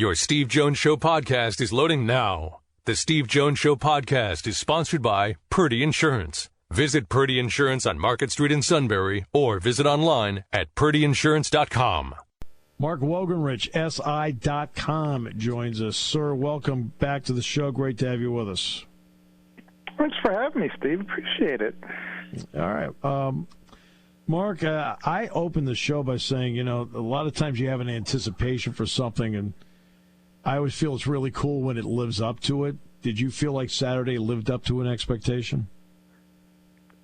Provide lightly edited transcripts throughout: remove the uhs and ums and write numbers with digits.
Your Steve Jones Show podcast is loading now. The Steve Jones Show podcast is sponsored by Purdy Insurance. Visit Purdy Insurance on Market Street in Sunbury or visit online at purdyinsurance.com. Mark Wogenrich, SI.com, joins us. Sir, welcome back to the show. Great to have you with us. Thanks for having me, Steve. Appreciate it. All right. Mark, I opened the show by saying, a lot of times you have an anticipation for something, and I always feel it's really cool when it lives up to it. Did you feel like Saturday lived up to an expectation?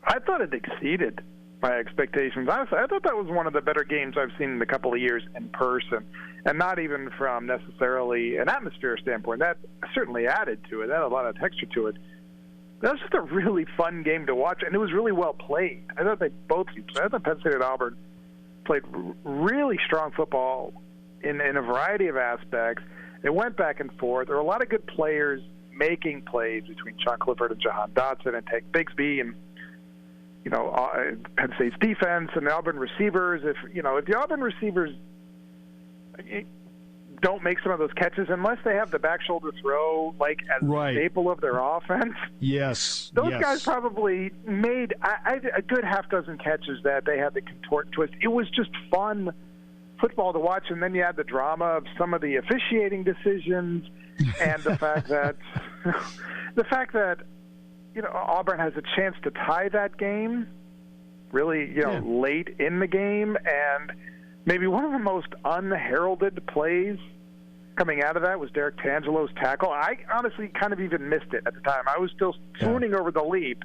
I thought it exceeded my expectations. Honestly, I thought that was one of the better games I've seen in a couple of years in person, and not even from necessarily an atmosphere standpoint. That certainly added to it. That had a lot of texture to it. That was just a really fun game to watch, and it was really well played. I thought I thought Penn State and Auburn played really strong football in a variety of aspects. It went back and forth. There were a lot of good players making plays between Sean Clifford and Jahan Dotson and Tank Bigsby and, Penn State's defense and the Auburn receivers. If the Auburn receivers don't make some of those catches unless they have the back shoulder throw as a staple of their offense. Yes. Those guys probably made a good half dozen catches that they had the contort twist. It was just fun football to watch, and then you had the drama of some of the officiating decisions and the fact that Auburn has a chance to tie that game really late in the game, and maybe one of the most unheralded plays coming out of that was Derek Tangelo's tackle. I honestly kind of even missed it at the time. I was still swooning over the leap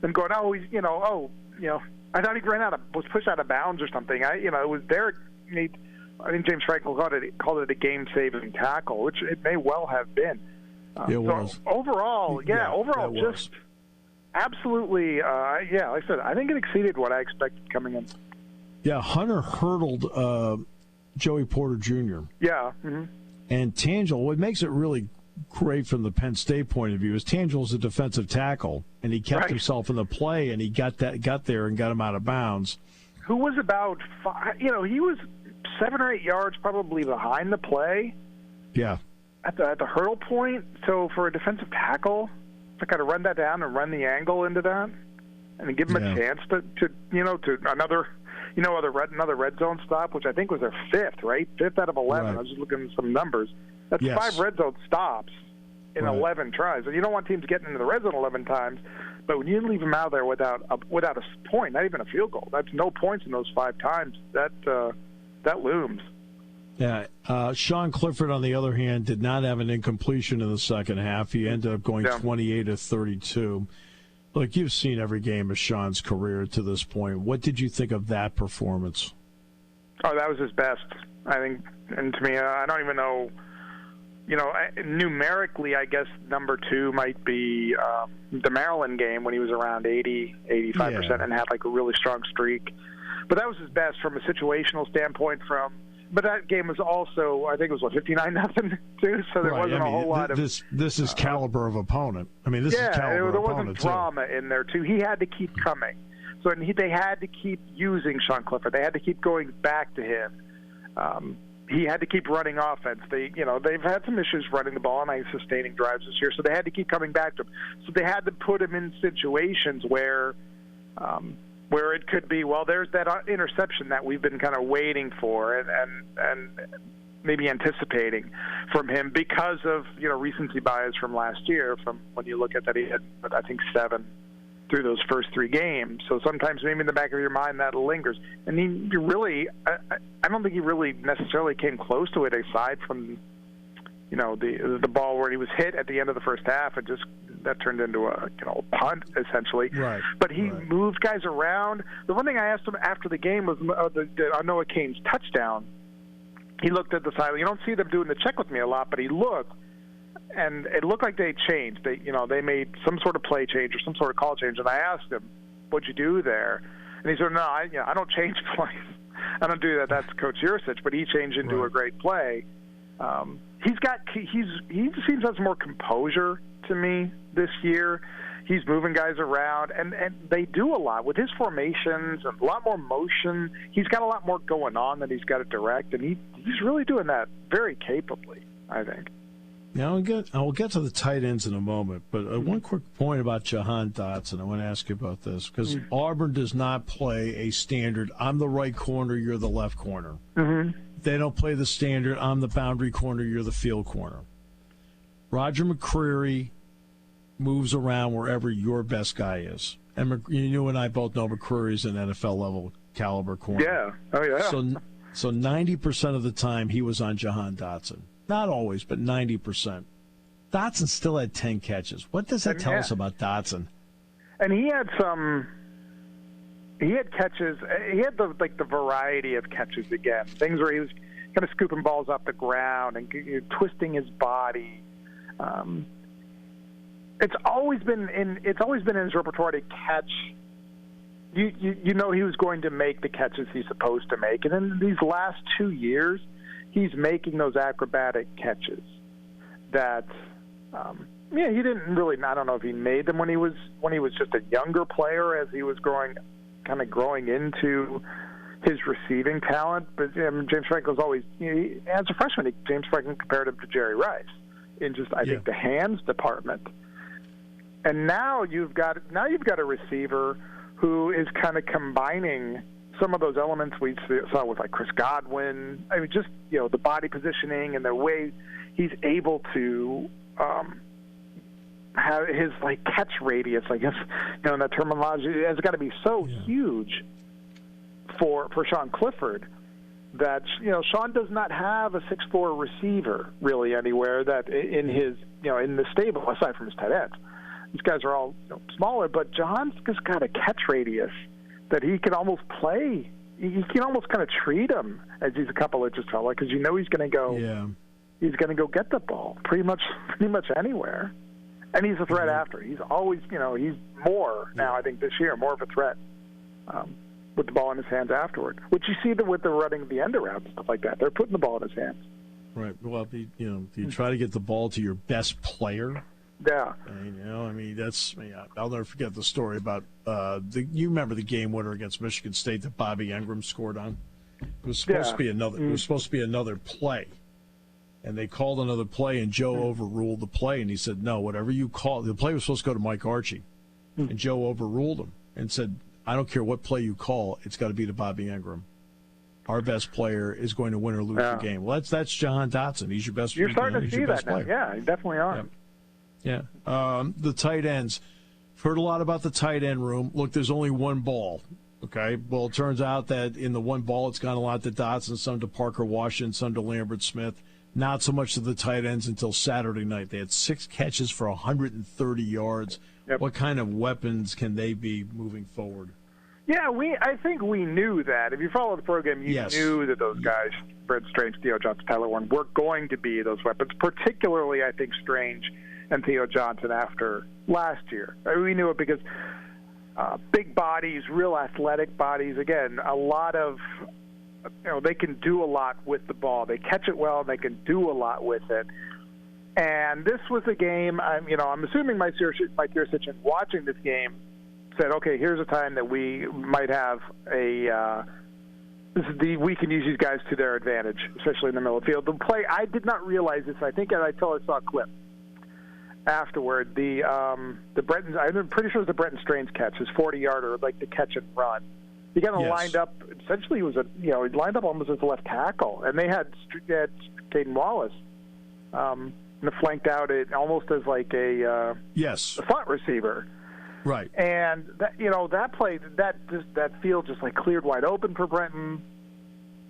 and going, I thought he was pushed out of bounds or something. It was Derek. I think James Franklin called it a game-saving tackle, which it may well have been. It was. Overall, just absolutely, like I said, I think it exceeded what I expected coming in. Yeah, Hunter hurdled Joey Porter Jr. Yeah. Mm-hmm. And Tangelo, what makes it really great from the Penn State point of view is Tangelo's a defensive tackle, and he kept himself in the play, and he got there and got him out of bounds. Who was about he was 7 or 8 yards probably behind the play. Yeah. At the hurdle point. So for a defensive tackle to kind of run that down and run the angle into that, and give him a chance to another red zone stop, which I think was their fifth out of 11. Right. I was just looking at some numbers. That's 5 red zone stops in 11 tries. And you don't want teams getting into the red zone 11 times. But when you leave them out there without a point, not even a field goal, that's no points in those 5 times. That looms. Yeah. Sean Clifford, on the other hand, did not have an incompletion in the second half. He ended up going 28 of 32. Look, you've seen every game of Sean's career to this point. What did you think of that performance? Oh, that was his best, I think. And to me, I don't even know. Numerically, I guess number 2 might be the Maryland game when he was around 85% and had a really strong streak. But that was his best from a situational standpoint. But that game was also, I think it was 59-0 too. So there wasn't a whole lot of this is caliber of opponent. I mean, this is caliber of opponent. There wasn't drama in there too. He had to keep coming. So they had to keep using Sean Clifford. They had to keep going back to him. He had to keep running offense. They've had some issues running the ball and sustaining drives this year, so they had to keep coming back to him. So they had to put him in situations where it could be, there's that interception that we've been kind of waiting for and maybe anticipating from him because of recency bias from last year. From when you look at that, he had I think 7 through those first 3 games. So sometimes maybe in the back of your mind that lingers. And he really, I don't think he really necessarily came close to it aside from, the ball where he was hit at the end of the first half. It just, that turned into a punt essentially. Right. But he moved guys around. The one thing I asked him after the game was on Noah Cain's touchdown. He looked at the sideline. You don't see them doing the check with me a lot, but he looked. And it looked like they changed. They made some sort of play change or some sort of call change. And I asked him, "What'd you do there?" And he said, "No, I don't change plays. I don't do that. That's Coach Yursich." But he changed into a great play. He seems to have more composure to me this year. He's moving guys around, and they do a lot with his formations and a lot more motion. He's got a lot more going on than he's got to direct, and he's really doing that very capably. I think. Now, I'll get to the tight ends in a moment, but one quick point about Jahan Dotson. I want to ask you about this because Auburn does not play a standard, I'm the right corner, you're the left corner. Mm-hmm. They don't play the standard, I'm the boundary corner, you're the field corner. Roger McCreary moves around wherever your best guy is. And you and I both know McCreary's an NFL-level caliber corner. Yeah. Oh, yeah. So 90% of the time he was on Jahan Dotson. Not always, but 90%. Dotson still had 10 catches. What does that tell us about Dotson? And he had catches. He had the variety of catches again. Things where he was kind of scooping balls off the ground and twisting his body. It's always been in his repertoire to catch. You know he was going to make the catches he's supposed to make, and in these last 2 years, he's making those acrobatic catches that, he didn't really. I don't know if he made them when he was just a younger player, as he was growing into his receiving talent. But James Franklin's always, as a freshman, James Franklin compared him to Jerry Rice in just I think the hands department. And now you've got a receiver who is kind of combining some of those elements we saw with like Chris Godwin. I mean, just the body positioning and the way he's able to have his like catch radius. I guess in that terminology has got to be so huge for Sean Clifford that Sean does not have a 6'4" receiver really anywhere that in his in the stable aside from his tight ends. These guys are all smaller, but John's just got a catch radius that he can almost play. You can almost kind of treat him as he's a couple inches taller because he's going to go. Yeah. He's going to go get the ball pretty much anywhere, and he's a threat after. He's always, he's more now. I think this year more of a threat with the ball in his hands afterward, which you see with the running the end around and stuff like that. They're putting the ball in his hands. Right. Well, you try to get the ball to your best player. Yeah. I'll never forget the story about you remember the game winner against Michigan State that Bobby Engram scored on. It was supposed to be another. It was supposed to be another play, and they called another play, and Joe overruled the play, and he said, "No, whatever you call." The play was supposed to go to Mike Archie, and Joe overruled him and said, "I don't care what play you call, it's got to be to Bobby Engram. Our best player is going to win or lose the game." Well, that's Jahan Dotson. He's your best. You're starting to see that now. Player. Yeah, you definitely are. Yeah. The tight ends. Heard a lot about the tight end room. Look, there's only one ball. Okay. Well, it turns out that in the one ball, it's gone a lot to Dotson, some to Parker Washington, some to Lambert Smith. Not so much to the tight ends until Saturday night. They had 6 catches for 130 yards. Yep. What kind of weapons can they be moving forward? Yeah, I think we knew that. If you follow the program, you knew that those guys, Brent Strange, Theo Johnson, Tyler Warren, were going to be those weapons, particularly, I think, Strange and Theo Johnson after last year. We knew it because big bodies, real athletic bodies, again, a lot of, they can do a lot with the ball. They catch it well, and they can do a lot with it. And this was a game, I'm assuming Mike Yurcich, in watching this game, said, okay, here's a time that we might have we can use these guys to their advantage, especially in the middle of the field. The play, I did not realize this, I think, until I saw a clip afterward. The Brenton, I'm pretty sure it was the Brenton Strange catch, his 40-yarder, like the catch and run. He kind of lined up, essentially he lined up almost as a left tackle, and they had Caden Wallace flanked out it almost as like a slot receiver. Right. And that play, that field just like cleared wide open for Brenton.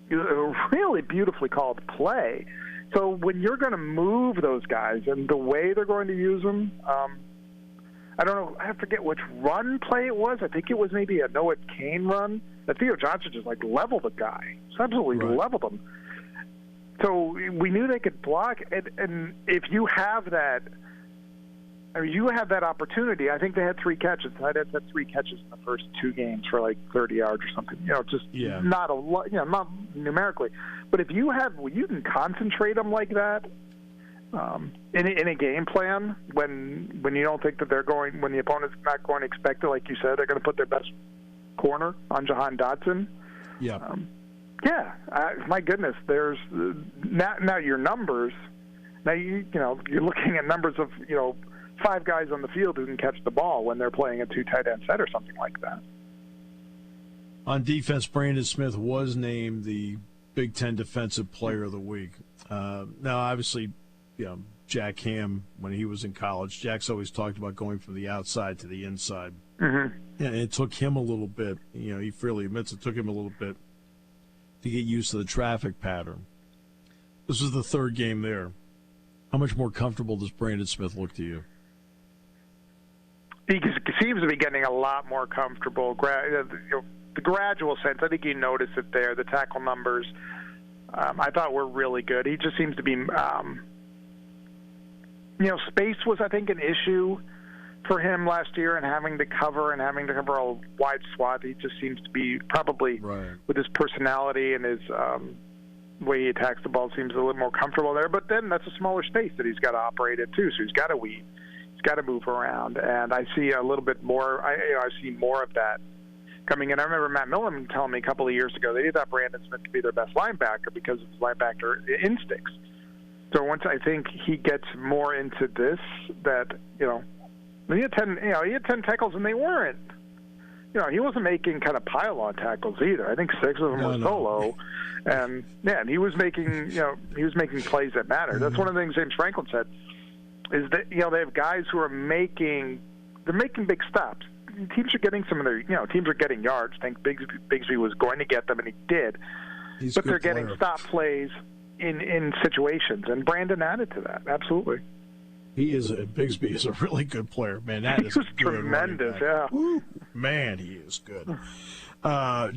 It was a really beautifully called play. So when you're going to move those guys and the way they're going to use them, I don't know, I forget which run play it was. I think it was maybe a Noah Cain run that Theo Johnson just like leveled the guy. Just absolutely leveled him. So we knew they could block, and if you have that, you have that opportunity. I think they had 3 catches. I had 3 catches in the first 2 games for like 30 yards or something. Not a lot, not numerically. But if you can concentrate them like that in a game plan when you don't think that when the opponent's not going to expect it, like you said, they're going to put their best corner on Jahan Dotson. Yeah. My goodness. There's now your numbers. Now you're looking at numbers of 5 guys on the field who can catch the ball when they're playing a 2 tight end set or something like that. On defense, Brandon Smith was named the Big Ten Defensive Player of the Week. Now, obviously, Jack Ham, when he was in college, Jack's always talked about going from the outside to the inside. Mm-hmm. And it took him a little bit. He freely admits it took him a little bit to get used to the traffic pattern. This is the 3rd game there. How much more comfortable does Brandon Smith look to you? He seems to be getting a lot more comfortable. The gradual sense, I think you notice it there. The tackle numbers, I thought were really good. He just seems to be, space was, I think, an issue for him last year, and having to cover a wide swath. He just seems to be probably, right, with his personality and his way he attacks the ball, seems a little more comfortable there. But then that's a smaller space that he's got to operate in too. So he's got to weave, he's got to move around, and I see a little bit more. I see more of that coming in. I remember Matt Millen telling me a couple of years ago that he thought Brandon Smith could be their best linebacker because of his linebacker instincts. So once I think he gets more into this, that he had 10 tackles and they weren't. He wasn't making kind of pile-on tackles either. I think 6 of them were solo, and he was making plays that matter. That's one of the things James Franklin said, is that they have guys who are making big stops. Teams are getting some of their teams are getting yards. I think Bigsby was going to get them, and he did. But they're getting stop plays in situations, and Brandon added to that. Absolutely. Bigsby is a really good player, man. That is tremendous. Yeah. Woo, man, he is good. I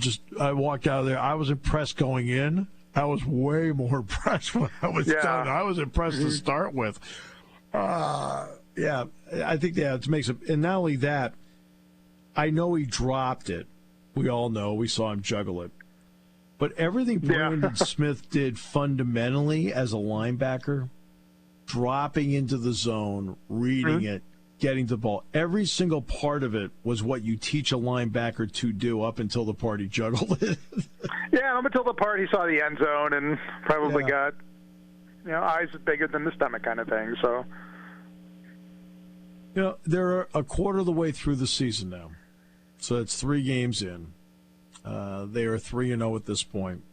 walked out of there. I was impressed going in. I was way more impressed when I was done. I was impressed to start with. I think that makes it. And not only that, I know he dropped it. We all know. We saw him juggle it. But everything Brandon Smith did fundamentally as a linebacker, dropping into the zone, reading it, getting the ball, every single part of it was what you teach a linebacker to do up until the part he juggled it. Up until the part he saw the end zone and probably got eyes bigger than the stomach kind of thing. So, they're a quarter of the way through the season now. So it's 3 games in. They are 3-0 at this point.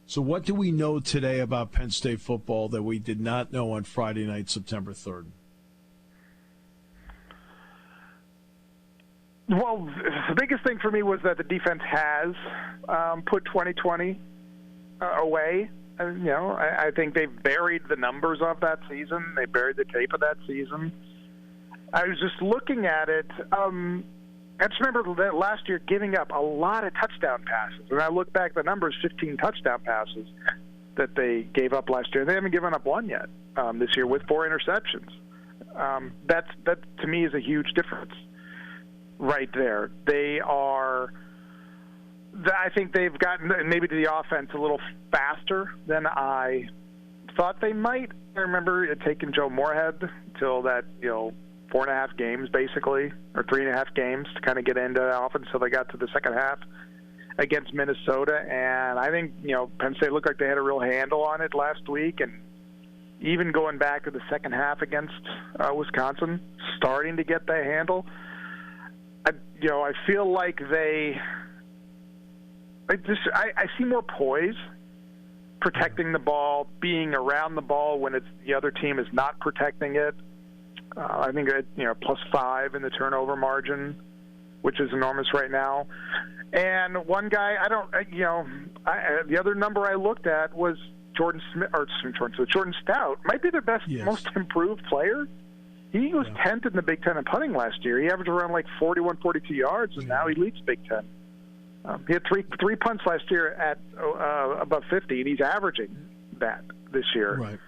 So what do we know today about Penn State football that we did not know on Friday night, September 3rd? Well, the biggest thing for me was that the defense has put 2020 away. I think they've buried the numbers of that season. They buried the tape of that season. I was just looking at it. I just remember that last year giving up a lot of touchdown passes. And I look back, the numbers, 15 touchdown passes that they gave up last year. They haven't given up one yet this year with 4 interceptions. That, to me, is a huge difference right there. I think they've gotten maybe to the offense a little faster than I thought they might. I remember it taking Joe Moorhead till that, 4.5 games basically, or 3.5 games to kind of get into the offense until they got to the second half against Minnesota. And I think, Penn State looked like they had a real handle on it last week. And even going back to the second half against Wisconsin, starting to get that handle. I feel like I see more poise, protecting the ball, being around the ball when the other team is not protecting it. I think +5 in the turnover margin, which is enormous right now. And one guy, the other number I looked at was Jordan Stout might be their best, most improved player. He was 10th in the Big Ten in punting last year. He averaged around 41, 42 yards, and now he leads Big Ten. He had three punts last year at above 50, and he's averaging that this year. Right.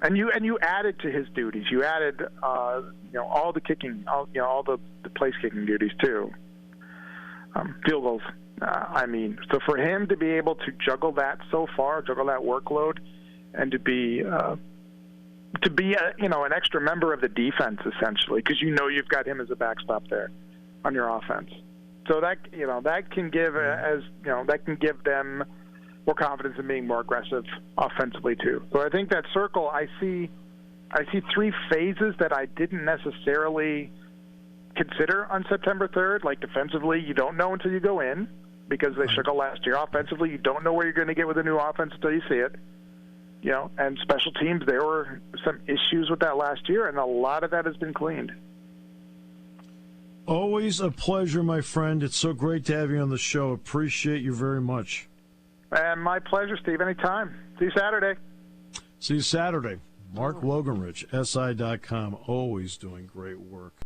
And you added to his duties. You added all the kicking, all the place kicking duties too. Field goals. So for him to be able to juggle that workload, and to be an extra member of the defense essentially, because you've got him as a backstop there on your offense. So that can give them more confidence in being more aggressive offensively too. So I think that circle, I see three phases that I didn't necessarily consider on September 3rd. Like defensively, you don't know until you go in because they struggled last year. Offensively, you don't know where you're going to get with a new offense until you see it. You know, and special teams, there were some issues with that last year, and a lot of that has been cleaned. Always a pleasure, my friend. It's so great to have you on the show. Appreciate you very much. And my pleasure, Steve. Anytime. See you Saturday. See you Saturday. Mark Wogenrich, SI.com, always doing great work.